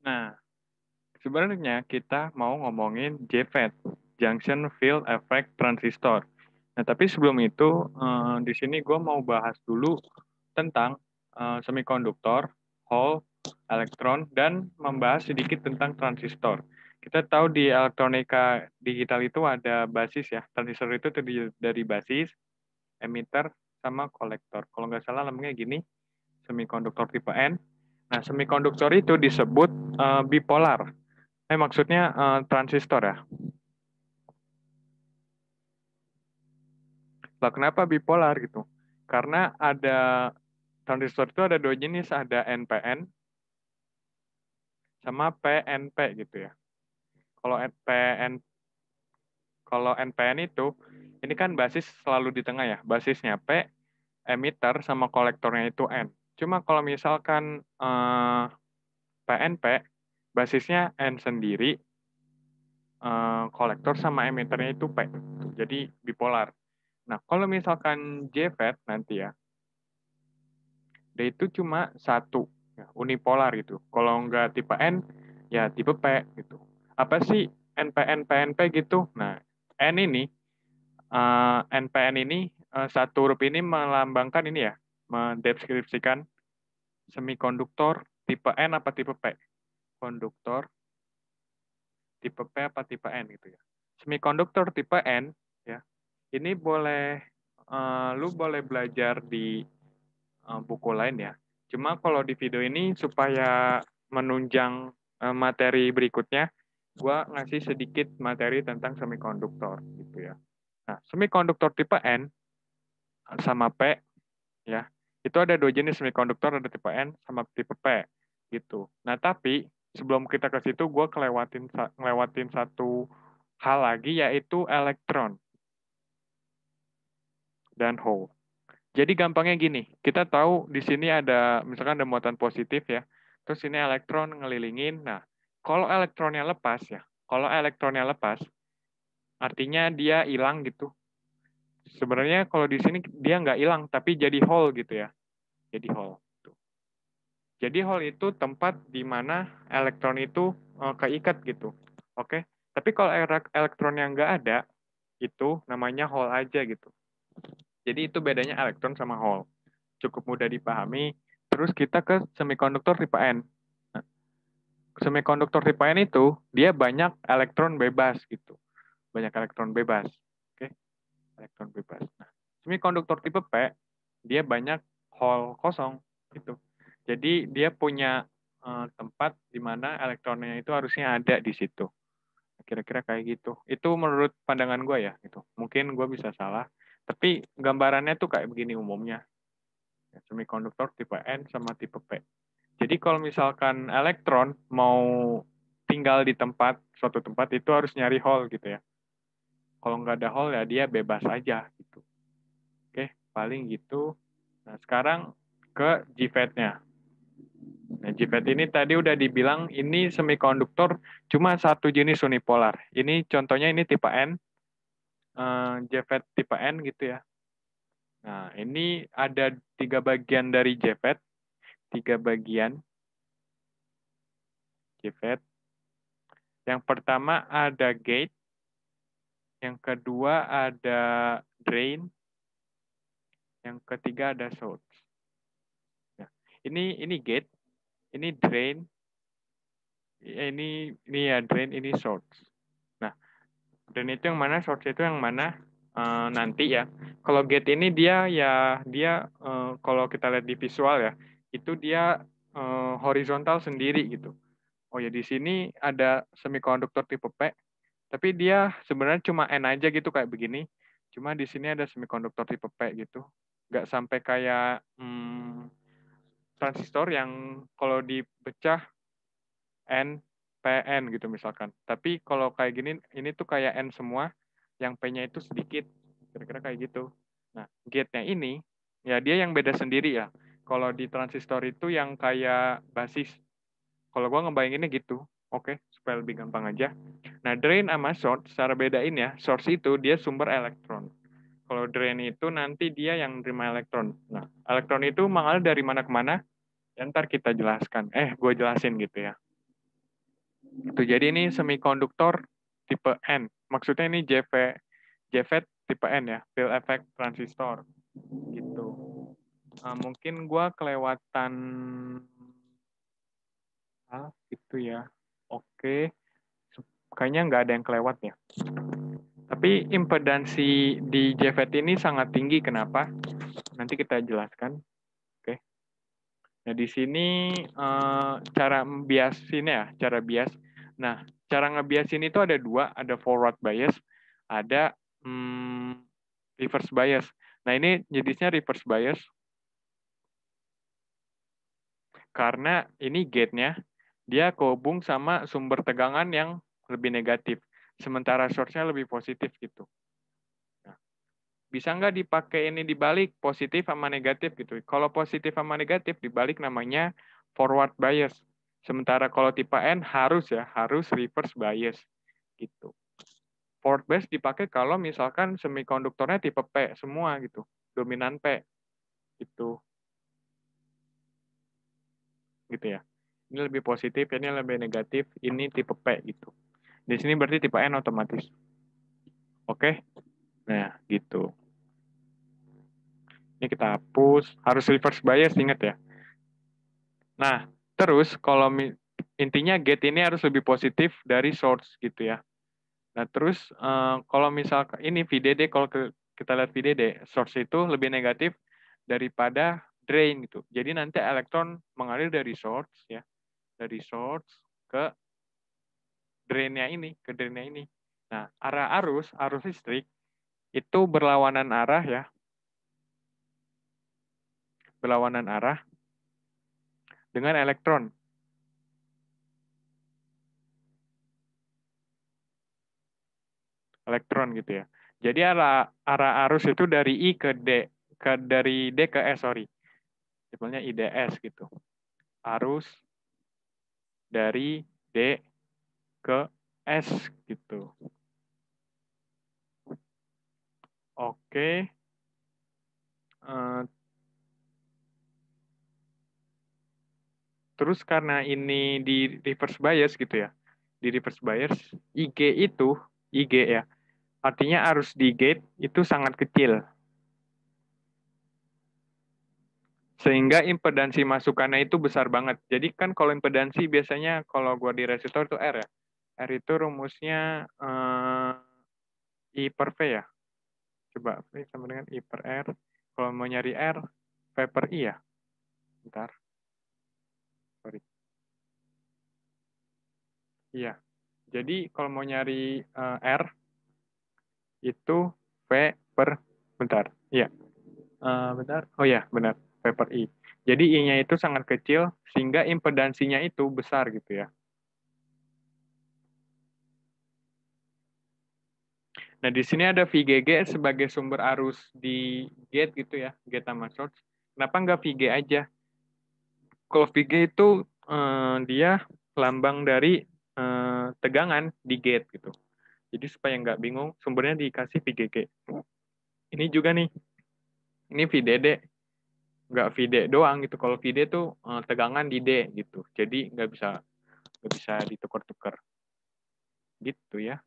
Nah, sebenarnya kita mau ngomongin JFET, Junction Field Effect Transistor. Nah, tapi sebelum itu, di sini gue mau bahas dulu tentang semikonduktor, hole, elektron, dan membahas sedikit tentang transistor. Kita tahu di elektronika digital itu ada basis ya. Transistor itu terdiri dari basis, emitter, sama kolektor. Kalau nggak salah namanya gini, semikonduktor tipe N. Nah, semikonduktor itu disebut bipolar. Maksudnya transistor ya. Lah, kenapa bipolar gitu? Karena ada transistor itu ada dua jenis, ada NPN sama PNP gitu ya. Kalau NPN kalau NPN itu ini kan basis selalu di tengah ya. Basisnya P, emitter sama kolektornya itu N. Cuma kalau misalkan PNP basisnya N sendiri, kolektor sama emitternya itu P. Jadi bipolar. Nah, kalau misalkan JFET nanti ya, dia itu cuma satu, ya, unipolar gitu. Kalau nggak tipe N, ya tipe P gitu. Apa sih NPN, PNP gitu? Nah, N ini, NPN ini, satu huruf ini melambangkan ini ya, mendeskripsikan semikonduktor tipe N apa tipe P? Konduktor tipe P apa tipe N gitu ya. Semikonduktor tipe N, ya, ini boleh, lu boleh belajar di buku lain ya. Cuma kalau di video ini supaya menunjang materi berikutnya, gua ngasih sedikit materi tentang semikonduktor gitu ya. Nah, semikonduktor tipe N sama P ya, itu ada dua jenis semikonduktor, ada tipe N sama tipe P gitu. Nah, tapi sebelum kita ke situ, gua ngelewatin satu hal lagi, yaitu elektron dan hole. Jadi gampangnya gini, kita tahu di sini ada, misalkan ada muatan positif ya, terus ini elektron ngelilingin. Nah, kalau elektronnya lepas ya, kalau elektronnya lepas, artinya dia hilang gitu. Sebenarnya kalau di sini dia nggak hilang, tapi jadi hole gitu ya, jadi hole. Jadi hole itu tempat di mana elektron itu keikat gitu, oke? Tapi kalau elektron yang nggak ada, itu namanya hole aja gitu. Jadi itu bedanya elektron sama hole. Cukup mudah dipahami. Terus kita ke semikonduktor tipe N. Nah, semikonduktor tipe N itu dia banyak elektron bebas gitu. Banyak elektron bebas. Oke, elektron bebas. Nah, semikonduktor tipe P dia banyak hole kosong gitu. Jadi dia punya tempat di mana elektronnya itu harusnya ada di situ. Kira-kira kayak gitu. Itu menurut pandangan gue ya gitu. Mungkin gue bisa salah. Tapi gambarannya tuh kayak begini umumnya. Semikonduktor tipe N sama tipe P. Jadi kalau misalkan elektron mau tinggal di suatu tempat itu harus nyari hole gitu ya. Kalau nggak ada hole ya dia bebas aja gitu. Oke, paling gitu. Nah, sekarang ke JFET-nya. Nah, JFET ini tadi udah dibilang ini semikonduktor cuma satu jenis unipolar. Ini contohnya ini tipe N, JFET tipe N gitu ya. Nah, ini ada 3 bagian dari JFET, 3 bagian JFET. Yang pertama ada gate, yang kedua ada drain, yang ketiga ada source. Nah, ini gate, ini drain, ini ya drain, ini source. Nah, drain itu yang mana, source itu yang mana, nanti ya. Kalau gate ini kalau kita lihat di visual ya, itu dia horizontal sendiri gitu. Oh ya, di sini ada semikonduktor tipe P, tapi dia sebenarnya cuma N aja gitu kayak begini. Cuma di sini ada semikonduktor tipe P gitu. Nggak sampai kayak transistor yang kalau dipecah N, PN gitu misalkan. Tapi kalau kayak gini, ini tuh kayak N semua, yang P-nya itu sedikit. Kira-kira kayak gitu. Nah, gate-nya ini, ya dia yang beda sendiri ya. Kalau di transistor itu yang kayak basis. Kalau gua ngebayanginnya gitu. Oke, supaya lebih gampang aja. Nah, drain sama source, secara bedain ya. Source itu dia sumber elektron. Kalau drain itu nanti dia yang terima elektron. Nah, elektron itu mengalir dari mana ke mana? Ya, ntar kita jelaskan. Gue jelasin gitu ya. Gitu. Jadi ini semikonduktor tipe N. Maksudnya ini JFET tipe N ya, field effect transistor. Gitu. Mungkin gue kelewatan gitu ya. Oke. Kayaknya nggak ada yang kelewat ya. Tapi impedansi di JFET ini sangat tinggi. Kenapa? Nanti kita jelaskan. Oke. Nah, di sini cara biasinnya ya, cara bias. Nah, cara ngebiasin itu ada dua, ada forward bias, ada reverse bias. Nah, ini jenisnya reverse bias karena ini gate-nya, dia kehubung sama sumber tegangan yang lebih negatif, sementara source-nya lebih positif gitu. Nah, bisa nggak dipakai ini dibalik positif sama negatif gitu? Kalau positif sama negatif dibalik namanya forward bias. Sementara kalau tipe N harus ya, harus reverse bias gitu. Forward bias dipakai kalau misalkan semikonduktornya tipe P semua gitu, dominan P gitu, gitu ya. Ini lebih positif, ini lebih negatif, ini tipe P gitu. Di sini berarti tipe N otomatis. Oke? Nah, gitu. Ini kita hapus, harus reverse bias, ingat ya. Nah, terus kalau intinya gate ini harus lebih positif dari source gitu ya. Nah, terus kalau misalkan ini VDD, kalau kita lihat VDD, source itu lebih negatif daripada drain gitu. Jadi nanti elektron mengalir dari source ya, dari source ke drainnya ini, ke drainnya ini. Nah, arus listrik itu berlawanan arah ya, berlawanan arah dengan elektron. Elektron gitu ya. Jadi arah arus itu dari I ke D, dari D ke S, sorry. Simpelnya IDS gitu. Arus dari D ke S gitu. Oke. Terus karena ini di reverse bias gitu ya. Di reverse bias, IG ya. Artinya arus di gate itu sangat kecil. Sehingga impedansi masukannya itu besar banget. Jadi kan kalau impedansi biasanya kalau gua di resistor itu R ya. R itu rumusnya I per V ya. Coba V sama dengan I per R. Kalau mau nyari R, V per I ya. Bentar. Sorry. Iya. Jadi kalau mau nyari R, itu V per, bentar. Iya. Bentar. Oh ya, benar. V per I. Jadi I-nya itu sangat kecil, sehingga impedansinya itu besar gitu ya. Nah, di sini ada VGG sebagai sumber arus di gate gitu ya, gate sama source. Kenapa nggak VG aja? Kalau VG itu dia lambang dari tegangan di gate gitu. Jadi supaya nggak bingung, sumbernya dikasih VGG. Ini juga nih, ini VDD, nggak VD doang gitu. Kalau VD tuh tegangan di D gitu. Jadi nggak bisa ditukar-tukar gitu ya.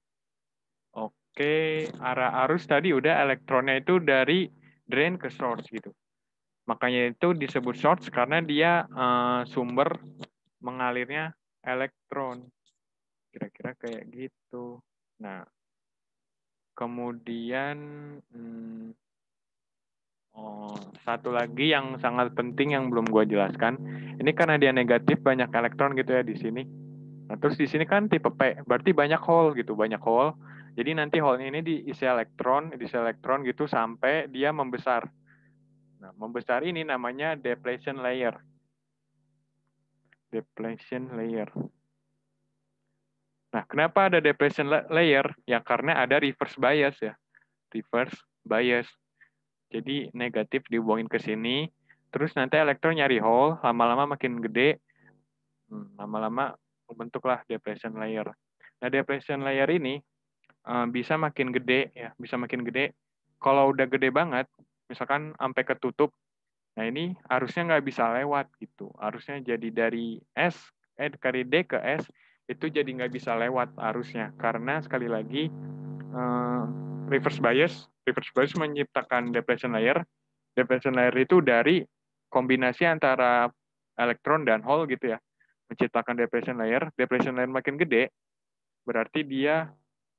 Oke, arah arus tadi udah elektronnya itu dari drain ke source gitu. Makanya itu disebut source karena dia sumber mengalirnya elektron. Kira-kira kayak gitu. Nah, kemudian satu lagi yang sangat penting yang belum gue jelaskan. Ini karena dia negatif banyak elektron gitu ya di sini. Nah, terus di sini kan tipe P, berarti banyak hole gitu, banyak hole. Jadi nanti hole ini diisi elektron gitu sampai dia membesar. Nah, membesar ini namanya depletion layer. Depletion layer. Nah, kenapa ada depletion layer? Ya karena ada reverse bias ya. Reverse bias. Jadi negatif dibuangin ke sini, terus nanti elektron nyari hole, lama-lama makin gede, lama-lama membentuklah depletion layer. Nah, depletion layer ini bisa makin gede ya, bisa makin gede. Kalau udah gede banget, misalkan sampai ketutup, nah ini arusnya nggak bisa lewat gitu. Arusnya jadi dari D ke S, itu jadi nggak bisa lewat arusnya. Karena sekali lagi, reverse bias menciptakan depression layer. Depression layer itu dari kombinasi antara elektron dan hole gitu ya, menciptakan depression layer. Depression layer makin gede, berarti dia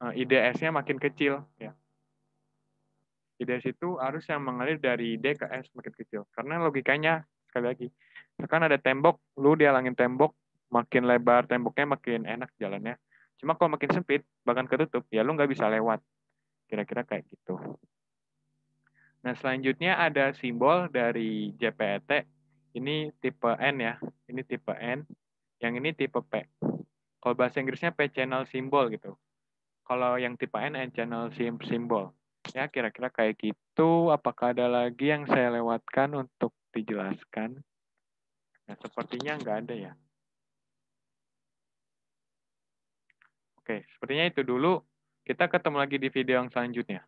IDS-nya makin kecil. Ya. IDS itu arus yang mengalir dari D ke S makin kecil. Karena logikanya, sekali lagi, misalkan ada tembok, lu dihalangin tembok, makin lebar temboknya makin enak jalannya. Cuma kalau makin sempit, bahkan ketutup, ya lu nggak bisa lewat. Kira-kira kayak gitu. Nah, selanjutnya ada simbol dari JPET. Ini tipe N ya. Ini tipe N. Yang ini tipe P. Kalau bahasa Inggrisnya P channel symbol gitu. Kalau yang tipe N channel symbol. Ya, kira-kira kayak gitu. Apakah ada lagi yang saya lewatkan untuk dijelaskan? Nah, sepertinya nggak ada ya. Oke, sepertinya itu dulu. Kita ketemu lagi di video yang selanjutnya.